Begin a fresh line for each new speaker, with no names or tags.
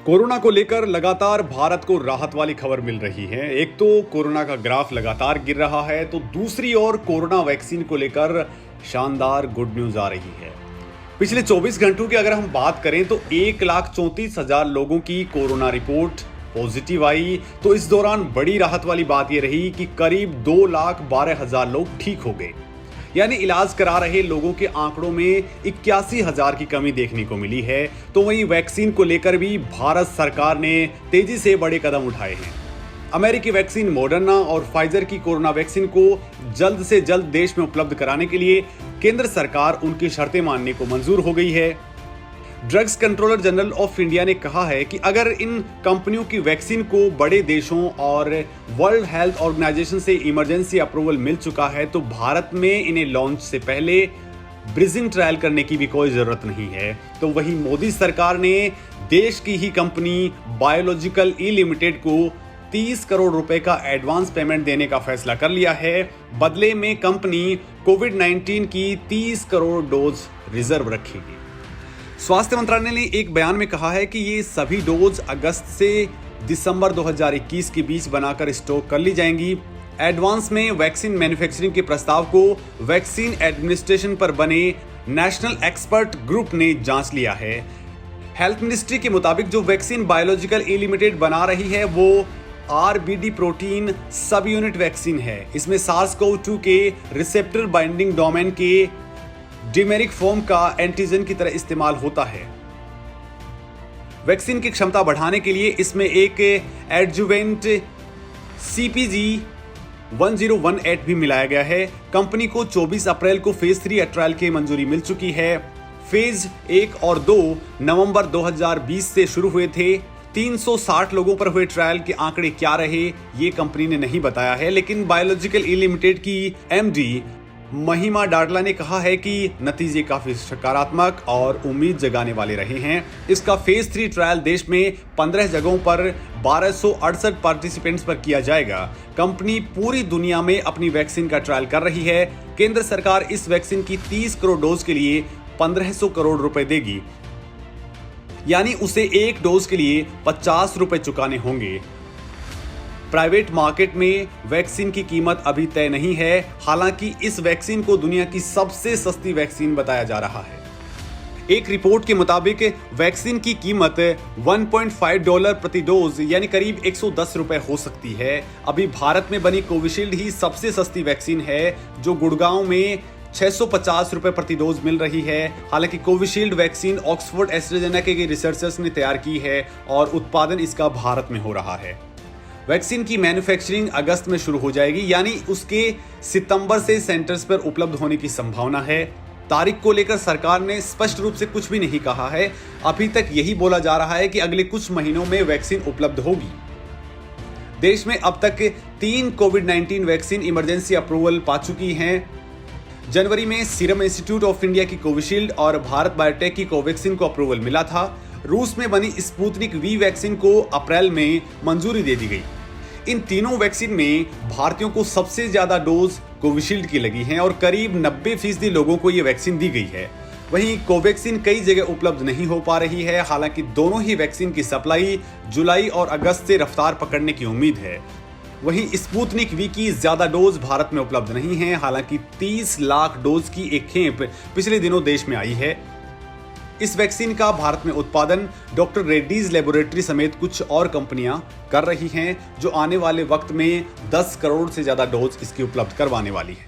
Corona को लेकर लगातार भारत को राहत वाली खबर मिल रही है। एक तो कोरोना का ग्राफ लगातार गिर रहा है, तो दूसरी ओर कोरोना वैक्सीन को लेकर शानदार गुड न्यूज आ रही है। पिछले 24 घंटों की अगर हम बात करें तो 1,34,000 लोगों की कोरोना रिपोर्ट पॉजिटिव आई। तो इस दौरान बड़ी राहत वाली बात यह रही कि करीब 2,12,000 लोग ठीक हो गए। यानी इलाज करा रहे लोगों के आंकड़ों में 81,000 की कमी देखने को मिली है। तो वहीं वैक्सीन को लेकर भी भारत सरकार ने तेजी से बड़े कदम उठाए हैं। अमेरिकी वैक्सीन मॉडर्ना और फाइजर की कोरोना वैक्सीन को जल्द से जल्द देश में उपलब्ध कराने के लिए केंद्र सरकार उनकी शर्तें मानने को मंजूर हो गई है। Drugs controller general of India ने कहा है कि अगर इन कंपनियों की वैक्सीन को बड़े देशों और वर्ल्ड हेल्थ ऑर्गेनाइजेशन से इमरजेंसी अप्रूवल मिल चुका है तो भारत में इन्हें लॉन्च से पहले ब्रिजिंग ट्रायल करने की भी कोई जरूरत नहीं है। तो वहीं मोदी सरकार ने देश की ही कंपनी बायोलॉजिकल ई लिमिटेड को 30 करोड़ रुपए का एडवांस पेमेंट देने का फैसला कर लिया है। बदले में कंपनी कोविड-19 की 30 करोड़ डोज रिजर्व रखेगी। स्वास्थ्य मंत्रालय ने एक बयान में कहा है कि ये सभी डोज अगस्त से दिसंबर 2021 के बीच बनाकर स्टॉक कर ली जाएंगी। एडवांस में वैक्सीन मैन्युफैक्चरिंग के प्रस्ताव को वैक्सीन एडमिनिस्ट्रेशन पर बने नेशनल एक्सपर्ट ग्रुप ने जांच लिया है। हेल्थ मिनिस्ट्री के मुताबिक जो वैक्सीन बायोलॉजिकल ई लिमिटेड बना रही है वो RBD प्रोटीन सब यूनिट वैक्सीन है। इसमें SARS-CoV-2 के रिसेप्टर बाइंडिंग डोमेन के डिमेरिक फॉर्म का एंटीजन की तरह इस्तेमाल होता है। वैक्सीन की क्षमता बढ़ाने के लिए इसमें एक एडजुवेंट CpG 1018 भी मिलाया गया है। कंपनी को 24 अप्रैल को फेज 3 ट्रायल की मंजूरी मिल चुकी है। फेज 1 और 2 नवंबर 2020 से शुरू हुए थे। 360 लोगों पर हुए ट्रायल के आंकड़े क्या रहे ये कंपनी ने नहीं बताया है, लेकिन बायोलॉजिकल ई लिमिटेड की MD महिमा डाडला ने कहा है कि नतीजे काफी सकारात्मक और उम्मीद जगाने वाले रहे हैं। इसका फेज 3 ट्रायल देश में 15 जगहों पर 1268 पार्टिसिपेंट्स पर किया जाएगा। कंपनी पूरी दुनिया में अपनी वैक्सीन का ट्रायल कर रही है। केंद्र सरकार इस वैक्सीन की 30 करोड़ डोज के लिए 1500 करोड़ रुपए देगी, यानी उसे एक डोज के लिए 50 रुपए चुकाने होंगे। प्राइवेट मार्केट में वैक्सीन की कीमत अभी तय नहीं है। हालांकि इस वैक्सीन को दुनिया की सबसे सस्ती वैक्सीन बताया जा रहा है। एक रिपोर्ट के मुताबिक वैक्सीन की कीमत $1.5 प्रति डोज यानी करीब 110 रुपए हो सकती है। अभी भारत में बनी कोविशील्ड ही सबसे सस्ती वैक्सीन है, जो गुड़गांव में 650 रुपए प्रति डोज मिल रही है। हालांकि कोविशील्ड वैक्सीन ऑक्सफोर्ड एस्ट्राजेनेका के रिसर्चर्स ने तैयार की है और उत्पादन इसका भारत में हो रहा है। वैक्सीन की मैन्युफैक्चरिंग अगस्त में शुरू हो जाएगी, यानी उसके सितंबर से सेंटर्स पर उपलब्ध होने की संभावना है। तारीख को लेकर सरकार ने स्पष्ट रूप से कुछ भी नहीं कहा है। अभी तक यही बोला जा रहा है कि अगले कुछ महीनों में वैक्सीन उपलब्ध होगी। देश में अब तक 3 कोविड-19 वैक्सीन इमरजेंसी अप्रूवल पा चुकी हैं। जनवरी में सीरम इंस्टीट्यूट ऑफ इंडिया की कोविशील्ड और भारत बायोटेक की कोवैक्सीन को अप्रूवल मिला था। रूस में बनी स्पुतनिक V वैक्सीन को अप्रैल में मंजूरी दे दी गई। इन तीनों वैक्सीन में भारतीयों को सबसे ज्यादा डोज कोविशील्ड की लगी हैं और करीब 90% लोगों को ये वैक्सीन दी गई है। वहीं कोवैक्सीन कई जगह उपलब्ध नहीं हो पा रही है। हालांकि दोनों ही वैक्सीन की सप्लाई जुलाई और अगस्त से रफ्तार पकड़ने की उम्मीद है। वहीं स्पुतनिक V की ज्यादा डोज भारत में उपलब्ध नहीं है। हालांकि 30 लाख डोज की एक खेप पिछले दिनों देश में आई है। इस वैक्सीन का भारत में उत्पादन डॉक्टर रेड्डीज लेबोरेटरी समेत कुछ और कंपनियां कर रही हैं, जो आने वाले वक्त में 10 करोड़ से ज्यादा डोज इसकी उपलब्ध करवाने वाली है।